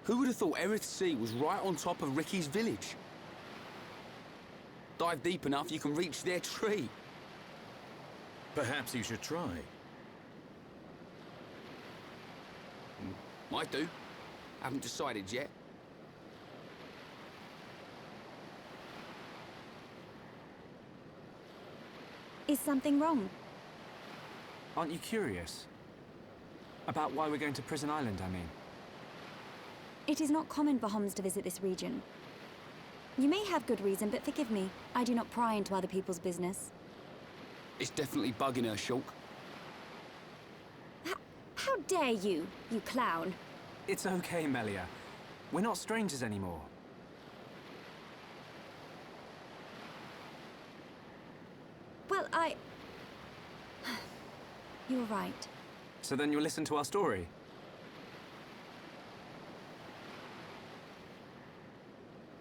Who would have thought Erith Sea was right on top of Ricky's village? Dive deep enough, you can reach their tree. Perhaps you should try. Might do. Haven't decided yet. Is something wrong? Aren't you curious? About why we're going to Prison Island, I mean. It is not common for Homs to visit this region. You may have good reason, but forgive me. I do not pry into other people's business. It's definitely bugging her, Shulk. How dare you, you clown? It's okay, Melia. We're not strangers anymore. Well, You were right. So then you'll listen to our story?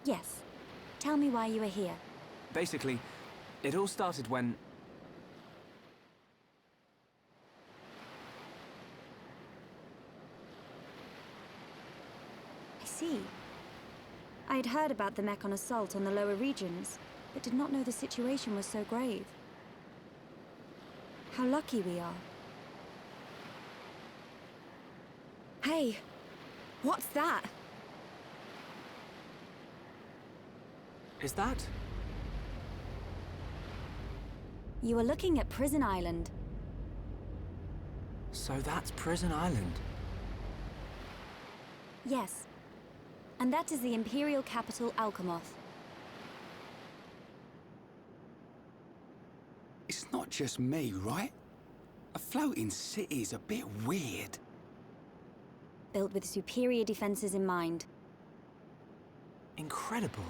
Yes. Tell me why you are here. Basically, it all started when... I see. I had heard about the Mechon assault on the lower regions, but did not know the situation was so grave. How lucky we are. Hey, what's that? Is that? You are looking at Prison Island. So that's Prison Island. Yes. And that is the Imperial capital, Alchemoth. It's not just me, right? A floating city is a bit weird. Built with superior defenses in mind. Incredible.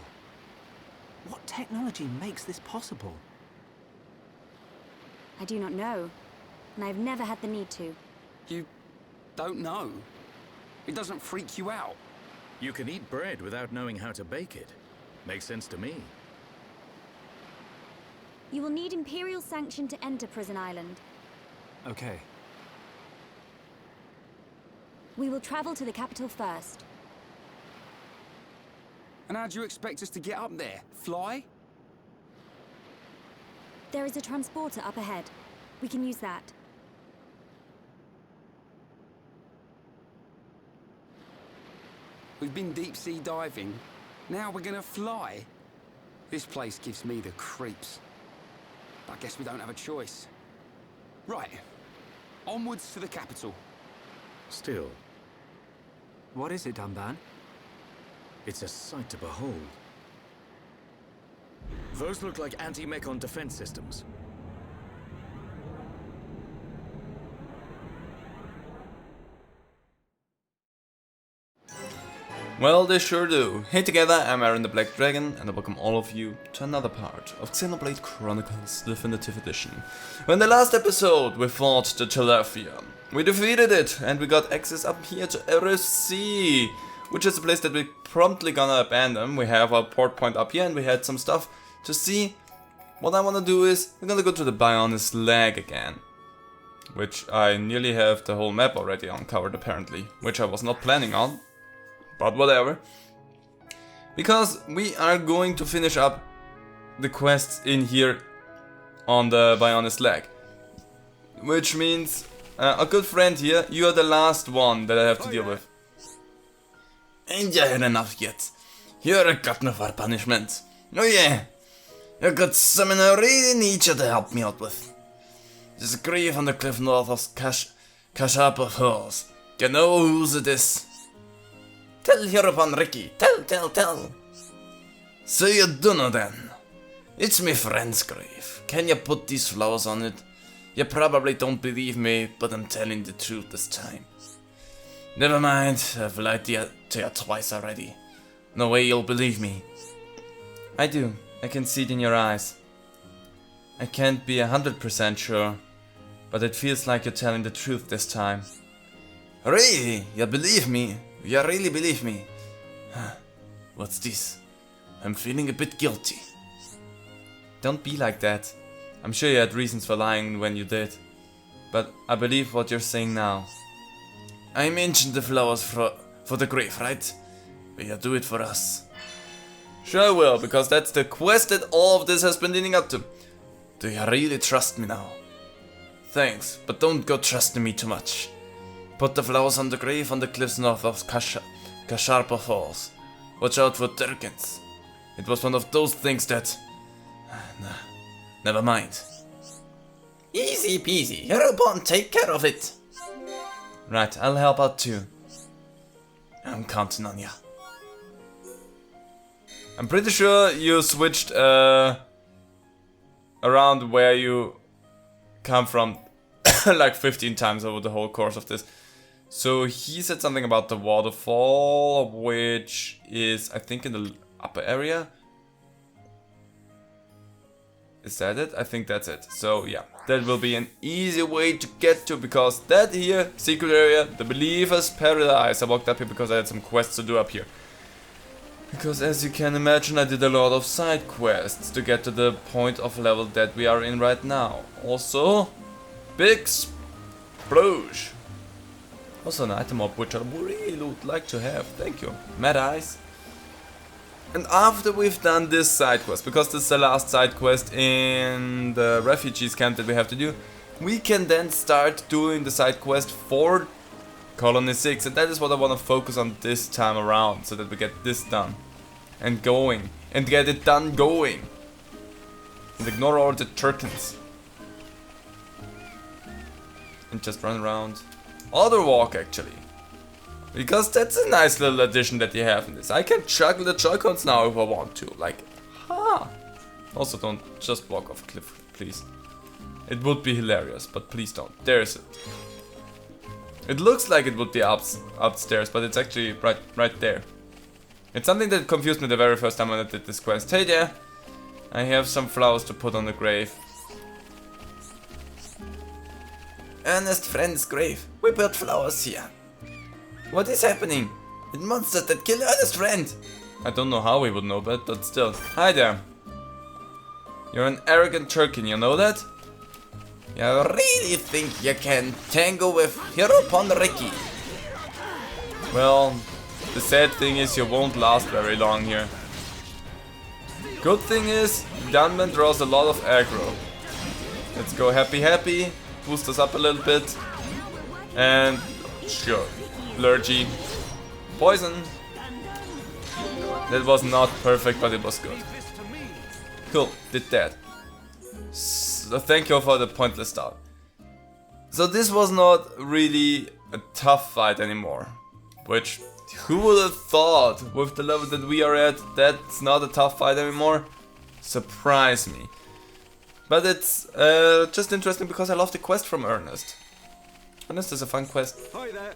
What technology makes this possible? I do not know, and I've never had the need to. You don't know? It doesn't freak you out? You can eat bread without knowing how to bake it. Makes sense to me. You will need Imperial sanction to enter Prison Island. Okay. We will travel to the capital first. And how do you expect us to get up there? Fly? There is a transporter up ahead. We can use that. We've been deep-sea diving. Now we're gonna fly? This place gives me the creeps. I guess we don't have a choice. Right. Onwards to the capital. Still, What is it, Dunban? it's a sight to behold. Those look like anti-Mechon defense systems. Well, they sure do. Hey together, I'm Aaron the Black Dragon, and I welcome all of you to another part of Xenoblade Chronicles Definitive Edition. In the last episode, we fought the Telethia. We defeated it, and we got access up here to Erith Sea, which is a place that we promptly gonna abandon. We have our port point up here, and we had some stuff to see. What I wanna do is, we're gonna go to the Bionis Lag again. Which I nearly have the whole map already uncovered apparently, which I was not planning on. But whatever. Because we are going to finish up the quests in here on the Bionis Lag. Which means, a good friend here, you are the last one that I have to deal with. Ain't you had enough yet? You're a glutton for punishment. Oh yeah, you got something I really need you to help me out with. This grave on the cliff north of Kashapa Falls. You know whose it is? Tell hereupon, Ricky. Tell. So you do know then. It's my friend's grave. Can you put these flowers on it? You probably don't believe me, but I'm telling the truth this time. Never mind, I've lied to you twice already. No way you'll believe me. I do. I can see it in your eyes. I can't be 100% sure, but it feels like you're telling the truth this time. Really? You believe me? You really believe me? What's this? I'm feeling a bit guilty. Don't be like that. I'm sure you had reasons for lying when you did. But I believe what you're saying now. I mentioned the flowers for the grave, right? Will you do it for us? Sure I will, because that's the quest that all of this has been leading up to. Do you really trust me now? Thanks, but don't go trusting me too much. Put the flowers on the grave on the cliffs north of Kasharpa Falls. Watch out for Turkins. It was one of those things that... Nah, never mind. Easy peasy, Heropon, take care of it. Right, I'll help out too. I'm counting on ya. I'm pretty sure you switched around where you come from like 15 times over the whole course of this. So he said something about the waterfall, which is, I think, in the upper area. Is that it? I think that's it. So yeah, that will be an easy way to get to, because that here, secret area, the Believer's Paradise. I walked up here because I had some quests to do up here. Because as you can imagine, I did a lot of side quests to get to the point of level that we are in right now. Also, big sploosh. Also an item up which I really would like to have. Thank you. Mad Eyes. And after we've done this side quest, because this is the last side quest in the refugees camp that we have to do, we can then start doing the side quest for Colony 6, and that is what I want to focus on this time around, so that we get this done and going, and get it done going, and ignore all the Turkins and just run around. Other walk actually, because that's a nice little addition that you have in this. I can juggle the Joy-Cons now if I want to, like, ha! Also don't just walk off a cliff, please. It would be hilarious, but please don't. There's it. It looks like it would be upstairs, but it's actually right there. It's something that confused me the very first time when I did this quest. Hey there! I have some flowers to put on the grave. Earnest friend's grave. We put flowers here. What is happening? It's monsters that kill Earnest friend. I don't know how we would know that, but still. Hi there. You're an arrogant Turkin, you know that? You really think you can tangle with Heropon Ricky? Well, the sad thing is you won't last very long here. Good thing is, Gunman draws a lot of aggro. Let's go happy happy, boost us up a little bit, and sure, Lurgy, poison. That was not perfect, but it was good. Cool, did that. So thank you for the pointless start. So this was not really a tough fight anymore, which who would have thought with the level that we are at, that's not a tough fight anymore? Surprise me. But it's just interesting because I love the quest from Ernest. Ernest is a fun quest. Hi there.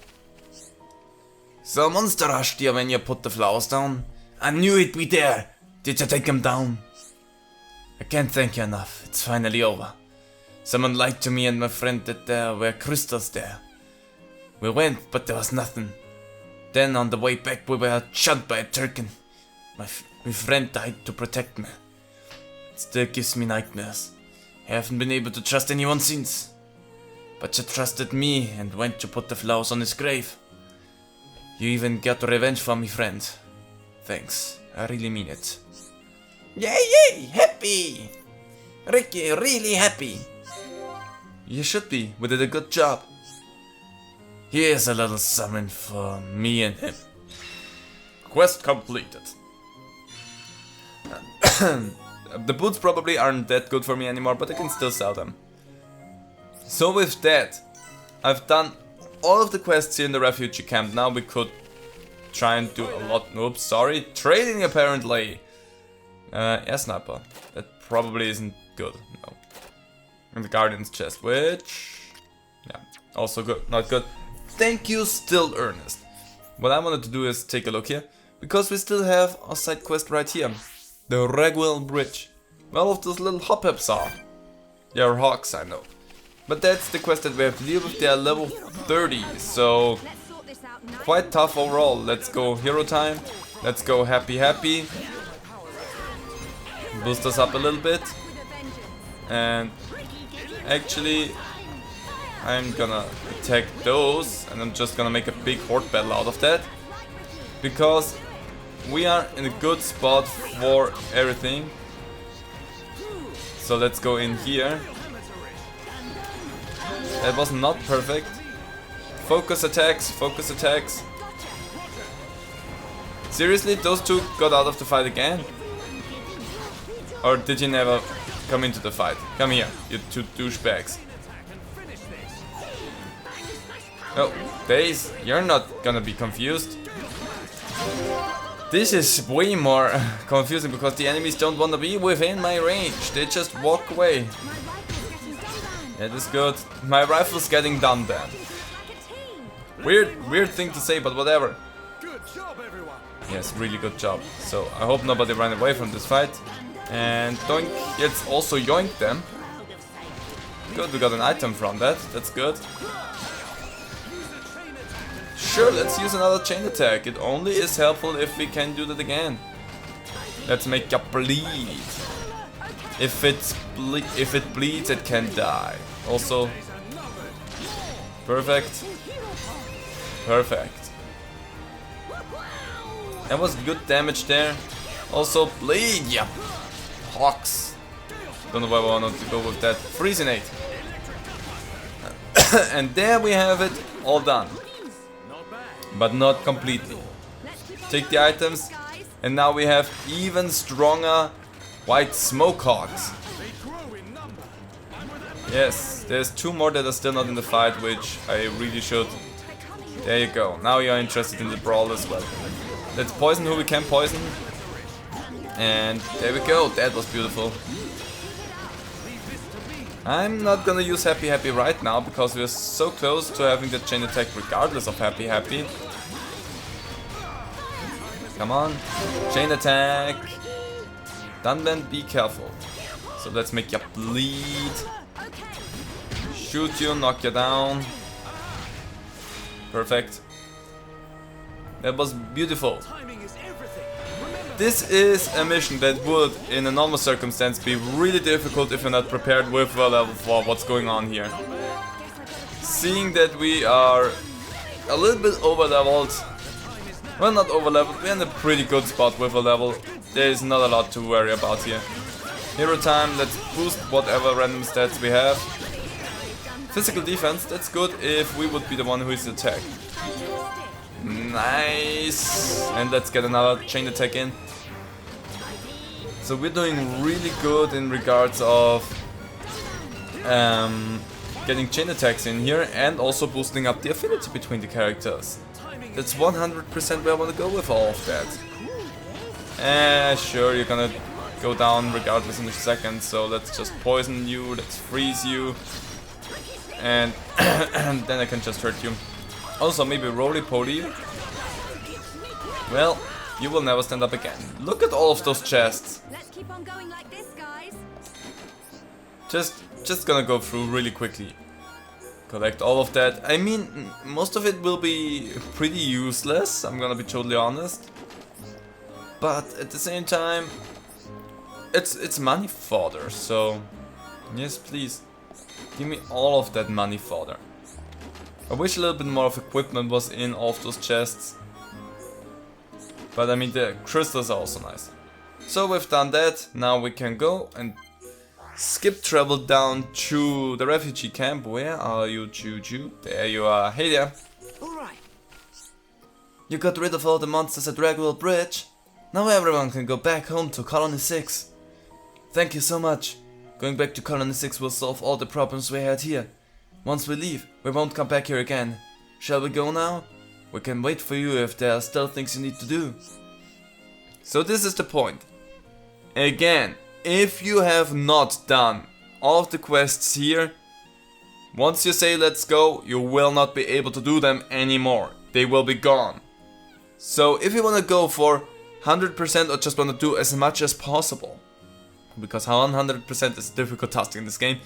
So monster rushed you when you put the flowers down? I knew it'd be there. Did you take them down? I can't thank you enough. It's finally over. Someone lied to me and my friend that there were crystals there. We went, but there was nothing. Then on the way back we were shot by a Turkin. My friend died to protect me. It still gives me nightmares. I haven't been able to trust anyone since. But you trusted me and went to put the flowers on his grave. You even got revenge for me, friend. Thanks, I really mean it. Yay, happy! Ricky, really happy. You should be, we did a good job. Here's a little something for me and him. Quest completed. The boots probably aren't that good for me anymore, but I can still sell them. So with that, I've done all of the quests here in the refugee camp. Now we could try and do a lot. Oops, sorry. Trading apparently. Air sniper. That probably isn't good. No. And the guardian's chest, which, yeah, also good. Not good. Thank you, still Ernest. What I wanted to do is take a look here, because we still have a side quest right here. The Regwell Bridge. Well, of those little hop-ups are. They are hawks, I know. But that's the quest that we have to deal with. They are level 30, so quite tough overall. Let's go hero time. Let's go happy happy. Boost us up a little bit. And actually, I'm gonna attack those, and I'm just gonna make a big horde battle out of that. Because we are in a good spot for everything. So let's go in here. That was not perfect. Focus attacks, focus attacks. Seriously, those two got out of the fight again? Or did you never come into the fight? Come here, you two douchebags. Oh, Daze, you're not gonna be confused. This is way more confusing because the enemies don't want to be within my range. They just walk away. That is good. My rifle's getting done then. Weird thing to say, but whatever. Good job, everyone. Yes, really good job. So I hope nobody ran away from this fight. And Doink, it's also yoinked them. Good, we got an item from that. That's good. Sure, let's use another chain attack. It only is helpful if we can do that again. Let's make a bleed. If it bleeds, it can die. Also, perfect. Perfect. That was good damage there. Also, bleed, yeah. Hawks. Don't know why I wanted to go with that. Freezinate. And there we have it, all done. But not completely. Take the items, and now we have even stronger white smoke hawks. Yes, there's two more that are still not in the fight, which I really should. There you go. Now you're interested in the brawl as well. Let's poison who we can poison. And there we go. That was beautiful. I'm not gonna use Happy Happy right now because we're so close to having the chain attack regardless of Happy Happy. Come on. Chain attack. Then be careful. So let's make you bleed. Shoot you, knock you down. Perfect. That was beautiful. This is a mission that would, in a normal circumstance, be really difficult if you're not prepared with a level for what's going on here. Seeing that we are a little bit over-leveled, well, not over-leveled, we're in a pretty good spot with a level. There is not a lot to worry about here. Hero time, let's boost whatever random stats we have. Physical defense, that's good if we would be the one who is attacked. Nice! And let's get another chain attack in. So we're doing really good in regards of getting chain attacks in here and also boosting up the affinity between the characters. That's 100% where I want to go with all of that. Sure, you're gonna go down regardless in a second, so let's just poison you, let's freeze you. And then I can just hurt you. Also, maybe roly-poly. Well, you will never stand up again. Look at all of those chests. Let's keep on going like this, guys. Just gonna go through really quickly. Collect all of that. I mean, most of it will be pretty useless, I'm gonna be totally honest. But at the same time, it's money fodder, so yes, please. Give me all of that money fodder. I wish a little bit more of equipment was in all of those chests. But I mean, the crystals are also nice. So we've done that, now we can go and skip travel down to the refugee camp. Where are you, Juju? There you are. Hey there. Alright. You got rid of all the monsters at Ragwell Bridge. Now everyone can go back home to Colony 6. Thank you so much. Going back to Colony 6 will solve all the problems we had here. Once we leave, we won't come back here again. Shall we go now? We can wait for you if there are still things you need to do. So this is the point. Again, if you have not done all of the quests here, once you say let's go, you will not be able to do them anymore. They will be gone. So if you want to go for 100% or just want to do as much as possible, because 100% is a difficult task in this game,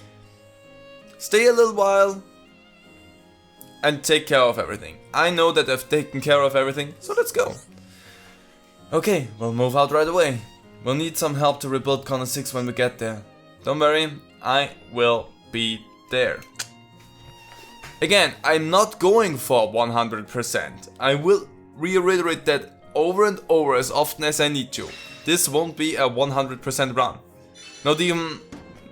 stay a little while and take care of everything. I know that I've taken care of everything, so let's go. Okay, we'll move out right away. We'll need some help to rebuild Colony 6 when we get there. Don't worry, I will be there. Again, I'm not going for 100%. I will reiterate that over and over as often as I need to. This won't be a 100% run. Not even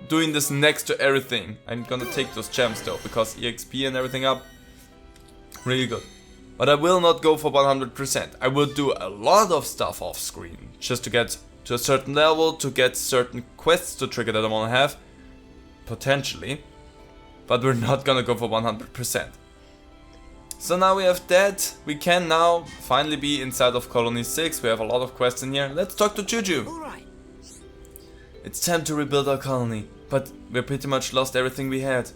doing this next to everything. I'm gonna take those gems though, because EXP and everything up, really good. But I will not go for 100%. I will do a lot of stuff off screen, just to get to a certain level, to get certain quests to trigger that I wanna have, potentially. But we're not gonna go for 100%. So now we have that. We can now finally be inside of Colony 6. We have a lot of quests in here. Let's talk to Juju. All right. It's time to rebuild our colony, but we pretty much lost everything we had.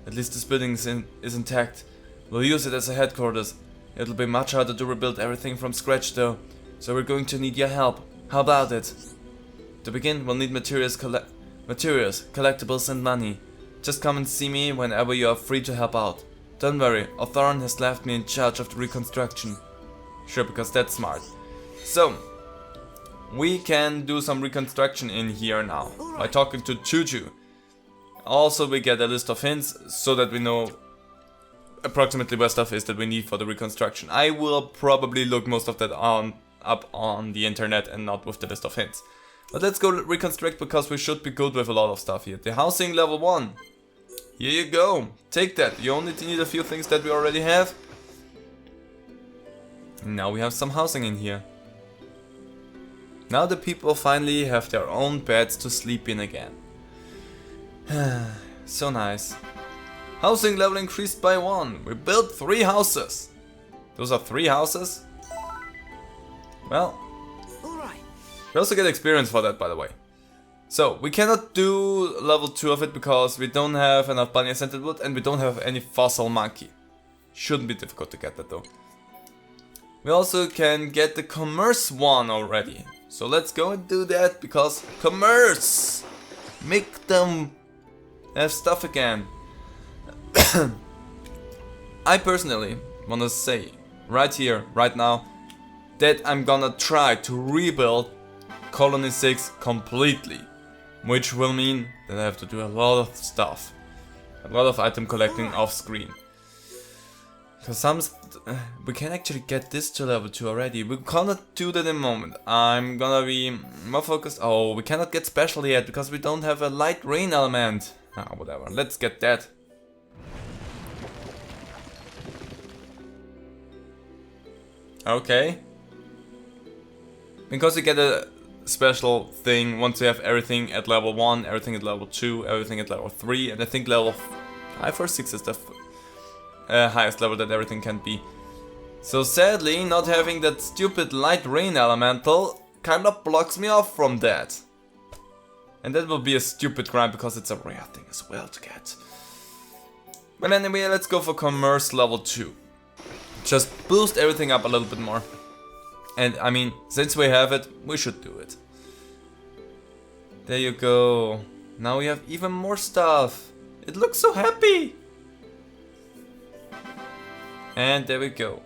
At least this building is intact. We'll use it as a headquarters. It'll be much harder to rebuild everything from scratch though, so we're going to need your help. How about it? To begin, we'll need materials, collectibles and money. Just come and see me whenever you are free to help out. Don't worry, Othoran has left me in charge of the reconstruction. Sure, because that's smart. So, we can do some reconstruction in here now, by talking to Juju. Also, we get a list of hints, so that we know approximately where stuff is that we need for the reconstruction. I will probably look most of that up on the internet and not with the list of hints. But let's go reconstruct, because we should be good with a lot of stuff here. The housing level 1. Here you go. Take that. You only need a few things that we already have. Now we have some housing in here. Now the people finally have their own beds to sleep in again. So nice. Housing level increased by 1. We built 3 houses. Those are 3 houses? Well, All right. we also get experience for that, by the way. So, we cannot do level 2 of it because we don't have enough bunny scented wood and we don't have any fossil monkey. Shouldn't be difficult to get that though. We also can get the commerce one already. So let's go and do that, because commerce! Make them have stuff again. I personally wanna say, right here, right now, that I'm gonna try to rebuild Colony 6 completely. Which will mean that I have to do a lot of stuff. A lot of item collecting off screen. Because we can actually get this to level 2 already. We cannot do that in a moment. I'm gonna be more focused. Oh, we cannot get special yet because we don't have a light rain element. Ah, whatever. Let's get that. Okay. Because we get a special thing once we have everything at level 1, everything at level 2, everything at level 3, and I think level 5 or 6 is the highest level that everything can be. So sadly, not having that stupid light rain elemental kinda blocks me off from that. And that will be a stupid crime because it's a rare thing as well to get. But anyway, let's go for commerce level 2. Just boost everything up a little bit more. And I mean, since we have it, we should do it. There you go. Now we have even more stuff. It looks so happy. And there we go.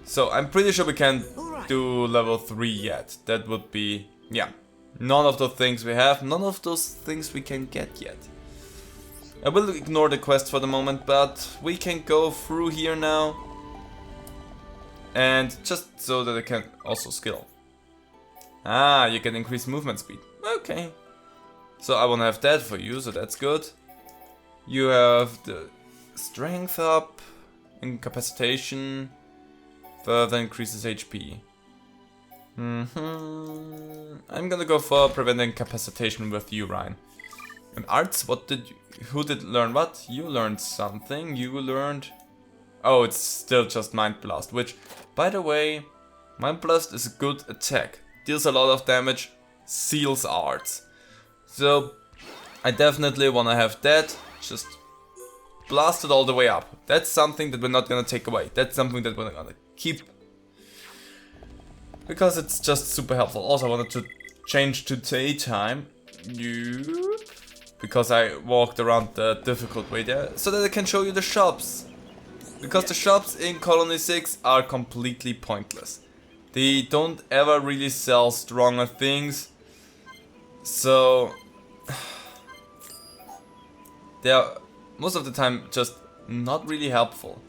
So I'm pretty sure we can't do level 3 yet. That would be, yeah. None of the things we have, none of those things we can get yet. I will ignore the quest for the moment, but we can go through here now. And just so that I can also skill. Ah, you can increase movement speed. Okay. So I wanna have that for you, so that's good. You have the strength up, incapacitation, further increases HP. I'm gonna go for prevent incapacitation with you, Ryan. And arts, who did learn what? You learned something, you learned... Oh, it's still just Mind Blast, which, by the way, Mind Blast is a good attack. Deals a lot of damage, seals arts. So, I definitely wanna have that, just blast it all the way up. That's something that we're not gonna take away. That's something that we're gonna keep. Because it's just super helpful. Also, I wanted to change to daytime. Because I walked around the difficult way there, so that I can show you the shops. Because the shops in Colony 6 are completely pointless. They don't ever really sell stronger things. So... they are most of the time just not really helpful.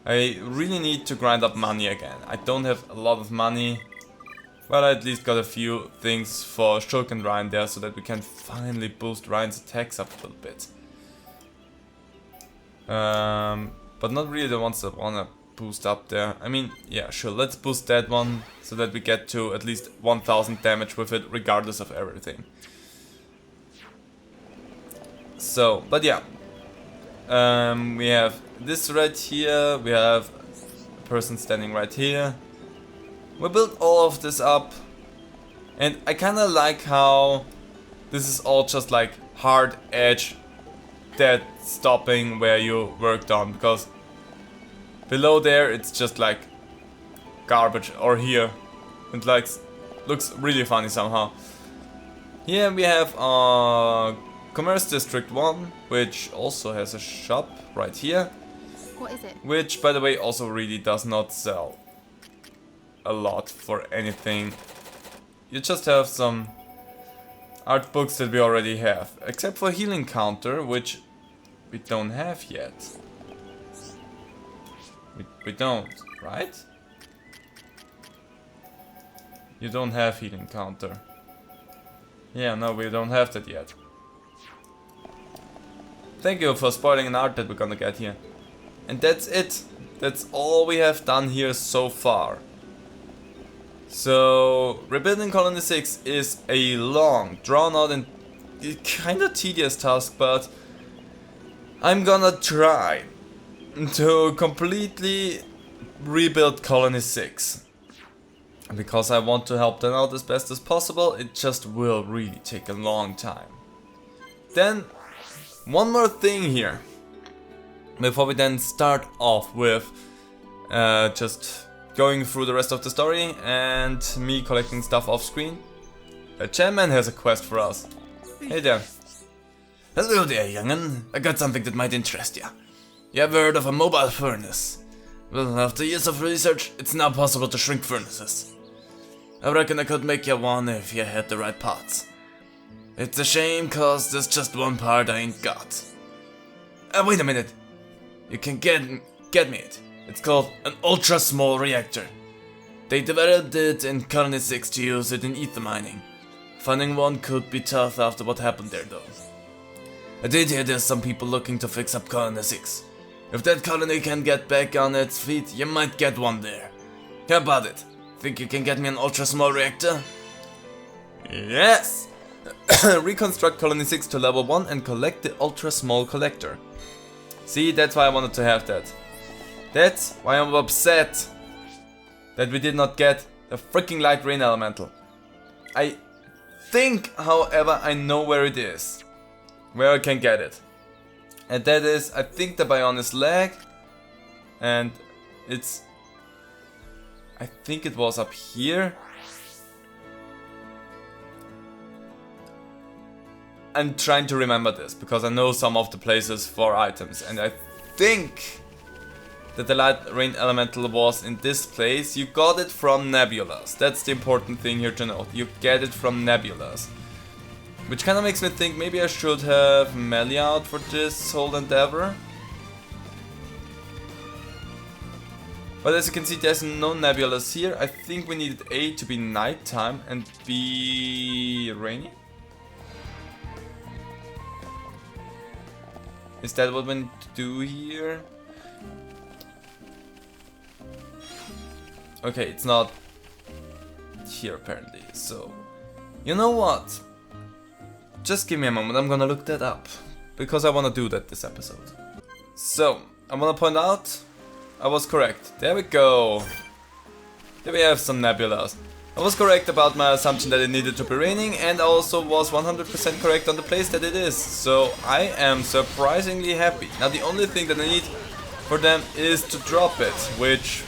I really need to grind up money again. I don't have a lot of money. But I at least got a few things for Shulk and Ryan there so that we can finally boost Ryan's attacks up a little bit. But not really the ones that wanna boost up there. I mean, yeah, sure, let's boost that one so that we get to at least 1000 damage with it regardless of everything. So, but yeah. We have this right here, we have a person standing right here. We built all of this up, and I kinda like how this is all just like hard edge, dead stopping where you worked on, because below there it's just like garbage, or here it like looks really funny somehow. Here we have Commerce District 1, which also has a shop right here. What is it? Which, by the way, also really does not sell a lot for anything. You just have some art books that we already have, except for Healing Counter, which we don't have yet. We don't, right? You don't have Healing Counter. Yeah, no, we don't have that yet. Thank you for spoiling an art that we're gonna get here. And that's it. That's all we have done here so far. So, rebuilding Colony 6 is a long, drawn out and kinda tedious task, but I'm gonna try to completely rebuild Colony 6. Because I want to help them out as best as possible, it just will really take a long time. Then, one more thing here. Before we then start off with just going through the rest of the story and me collecting stuff off screen. The chairman has a quest for us. Hey there. Hello there, young'un. I got something that might interest you. You ever heard of a mobile furnace? Well, after years of research, it's now possible to shrink furnaces. I reckon I could make you one if you had the right parts. It's a shame, cause there's just one part I ain't got. Wait a minute. You can get me it. It's called an ultra small reactor. They developed it in Colony 6 to use it in ether mining. Finding one could be tough after what happened there though. I did hear there's some people looking to fix up Colony 6. If that colony can get back on its feet, you might get one there. How about it? Think you can get me an ultra small reactor? Yes! Reconstruct Colony 6 to level 1 and collect the ultra small collector. See, that's why I wanted to have that. That's why I'm upset that we did not get the freaking light rain elemental. I think, however, I know where it is. Where I can get it. And that is, I think, the Bionis leg. And it's... I think it was up here. I'm trying to remember this, because I know some of the places for items. And I think that the light rain elemental was in this place. You got it from nebulas. That's the important thing here to note. You get it from nebulas. Which kind of makes me think maybe I should have Melee out for this whole endeavor. But as you can see, there's no nebulas here. I think we needed A to be nighttime and B rainy. Is that what we need to do here? Okay, it's not here apparently, so... You know what? Just give me a moment, I'm gonna look that up. Because I wanna do that this episode. So, I wanna point out, I was correct. There we go. There we have some nebulas. I was correct about my assumption that it needed to be raining, and I also was 100% correct on the place that it is. So, I am surprisingly happy. Now, the only thing that I need for them is to drop it, which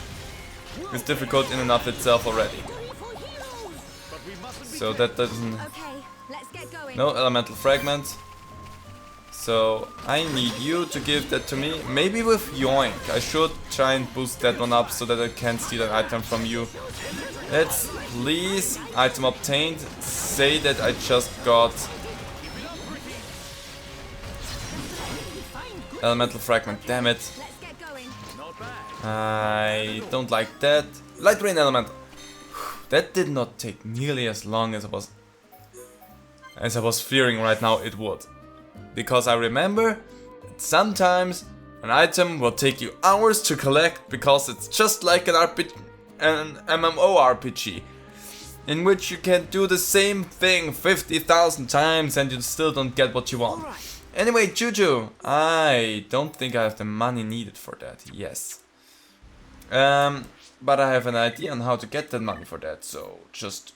is difficult in and of itself already. So that doesn't... Okay, let's get going. No elemental fragment. So I need you to give that to me. Maybe with Yoink. I should try and boost that one up so that I can steal an item from you. Let's please, item obtained, say that I just got elemental fragment. Damn it. Let's get going. I don't like that. Light rain element. That did not take nearly as long as I was fearing right now it would. Because I remember that sometimes an item will take you hours to collect because it's just like an MMORPG. In which you can do the same thing 50,000 times and you still don't get what you want. Anyway, Juju, I don't think I have the money needed for that, yes. But I have an idea on how to get that money for that, so just...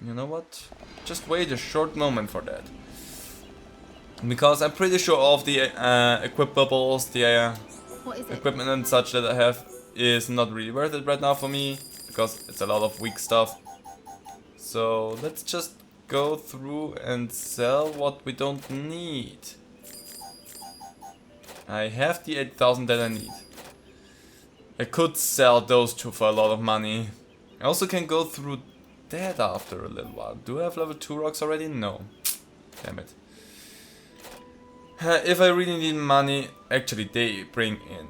You know what? Just wait a short moment for that. Because I'm pretty sure all of the equipables, the What is it? equipment and such that I have is not really worth it right now for me. Because it's a lot of weak stuff. So let's just go through and sell what we don't need. I have the 8,000 that I need. I could sell those two for a lot of money. I also can go through that after a little while. Do I have level 2 rocks already? No. Damn it. If I really need money, actually they bring in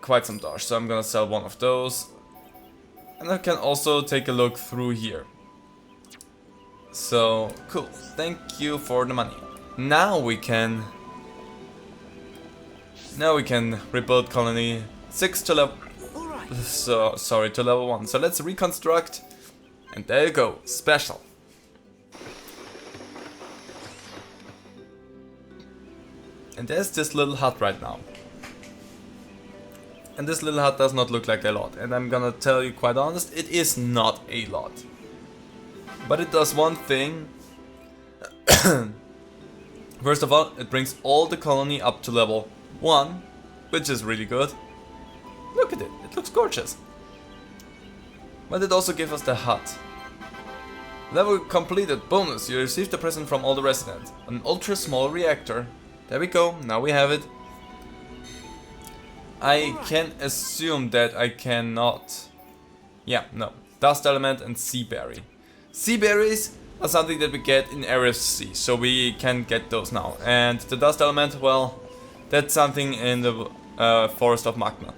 quite some dosh. So I'm gonna sell one of those. And I can also take a look through here. So, cool. Thank you for the money. Now we can rebuild colony 6 to level... to level 1. So let's reconstruct. And there you go. Special. And there's this little hut right now. And this little hut does not look like a lot. And I'm gonna tell you quite honest, it is not a lot. But it does one thing. First of all, it brings all the colony up to level 1. Which is really good. Look at it, it looks gorgeous. But it also gives us the hut. Level completed, bonus, you received a present from all the residents. An ultra small reactor. There we go, now we have it. I can assume that I cannot... Yeah, no. Dust element and sea berry. Sea berries are something that we get in Area C, so we can get those now. And the dust element, well, that's something in the Forest of Magma.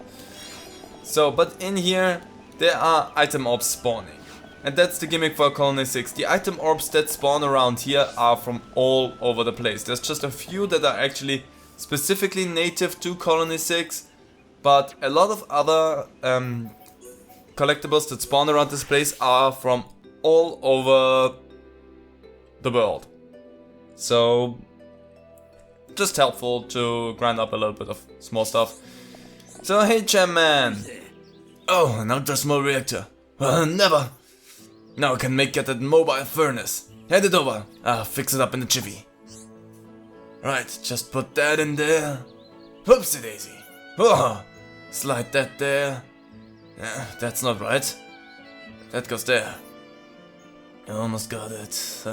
So, but in here, there are item orbs spawning. And that's the gimmick for Colony 6. The item orbs that spawn around here are from all over the place. There's just a few that are actually specifically native to Colony 6. But a lot of other collectibles that spawn around this place are from all over the world. So, just helpful to grind up a little bit of small stuff. So, hey Gem Man! Oh, an ultra small reactor. Never! Now I can make that mobile furnace. Hand it over. I'll fix it up in a jiffy. Right, just put that in there. Whoopsie daisy. Oh, slide that there. That's not right. That goes there. I almost got it.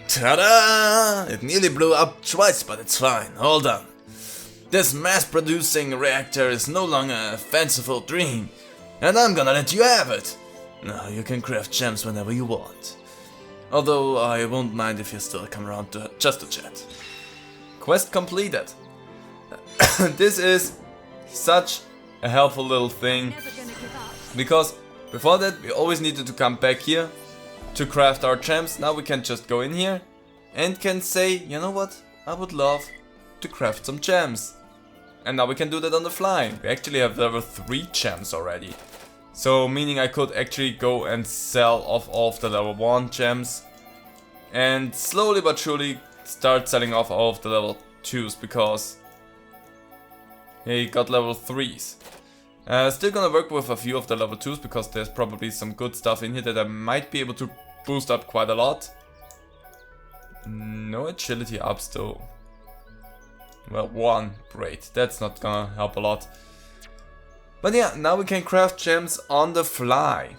Ta-da! It nearly blew up twice, but it's fine. All done. This mass-producing reactor is no longer a fanciful dream, and I'm gonna let you have it. Now you can craft gems whenever you want. Although I won't mind if you still come around to just to chat. Quest completed. This is such a helpful little thing. Because before that we always needed to come back here to craft our gems. Now we can just go in here and can say, you know what, I would love to craft some gems. And now we can do that on the fly. We actually have level 3 gems already. So meaning I could actually go and sell off all of the level 1 gems. And slowly but surely start selling off all of the level 2s because he got level 3s. Still gonna work with a few of the level 2s because there's probably some good stuff in here that I might be able to boost up quite a lot. No agility ups though. Well, 1, great, that's not gonna help a lot. But yeah, now we can craft gems on the fly.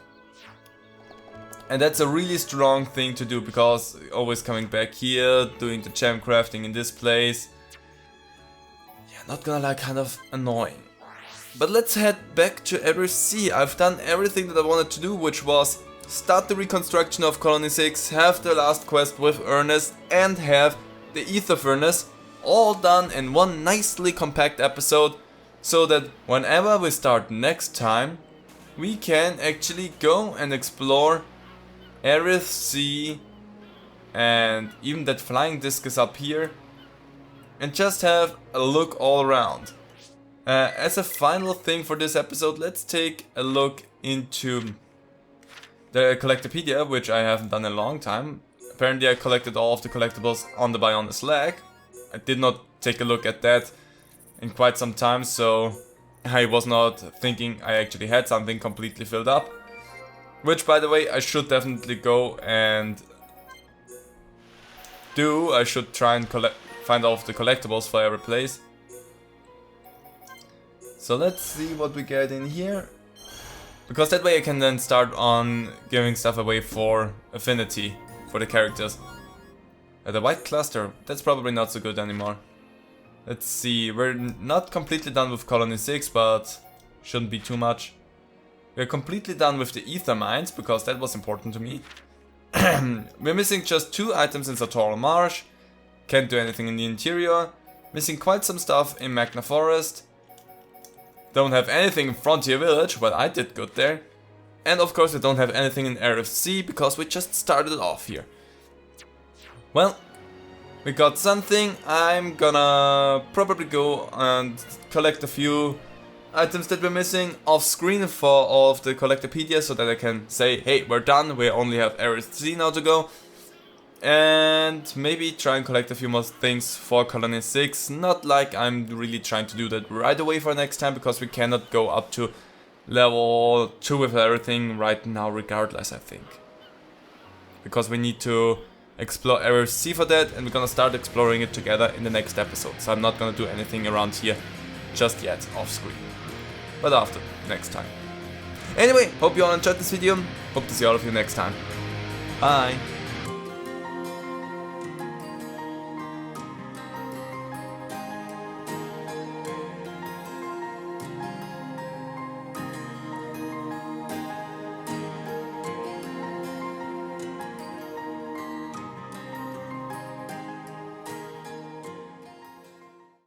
And that's a really strong thing to do because always coming back here, doing the gem crafting in this place. Yeah, not gonna lie, kind of annoying. But let's head back to Area C. I've done everything that I wanted to do, which was start the reconstruction of Colony 6, have the last quest with Ernest, and have the Ether Furnace all done in one nicely compact episode. so that whenever we start next time, we can actually go and explore Area C, and even that flying disc is up here, and just have a look all around. As a final thing for this episode, let's take a look into the Collectopedia, which I haven't done in a long time. Apparently I collected all of the collectibles on the Bionis lag. I did not take a look at that in quite some time, so I was not thinking I actually had something completely filled up. Which, by the way, I should definitely go and do. I should try and find all of the collectibles for every place. So let's see what we get in here. Because that way I can then start on giving stuff away for affinity for the characters. The white cluster, that's probably not so good anymore. Let's see, we're not completely done with Colony 6, but shouldn't be too much. We're completely done with the ether mines, because that was important to me. We're missing just 2 items in Sartorial Marsh. Can't do anything in the interior. Missing quite some stuff in Magna Forest. Don't have anything in Frontier Village, well, I did good there. And of course we don't have anything in RFC, because we just started off here. Well, we got something. I'm gonna probably go and collect a few items that we're missing off screen for all of the Collectopedia, so that I can say, hey, we're done, we only have RFC now to go. And maybe try and collect a few more things for Colony 6. Not like I'm really trying to do that right away for next time, because we cannot go up to level 2 with everything right now regardless, I think. Because we need to explore Area C for that, and we're gonna start exploring it together in the next episode. So I'm not gonna do anything around here just yet, off screen. But after, next time. Anyway, hope you all enjoyed this video. Hope to see all of you next time. Bye!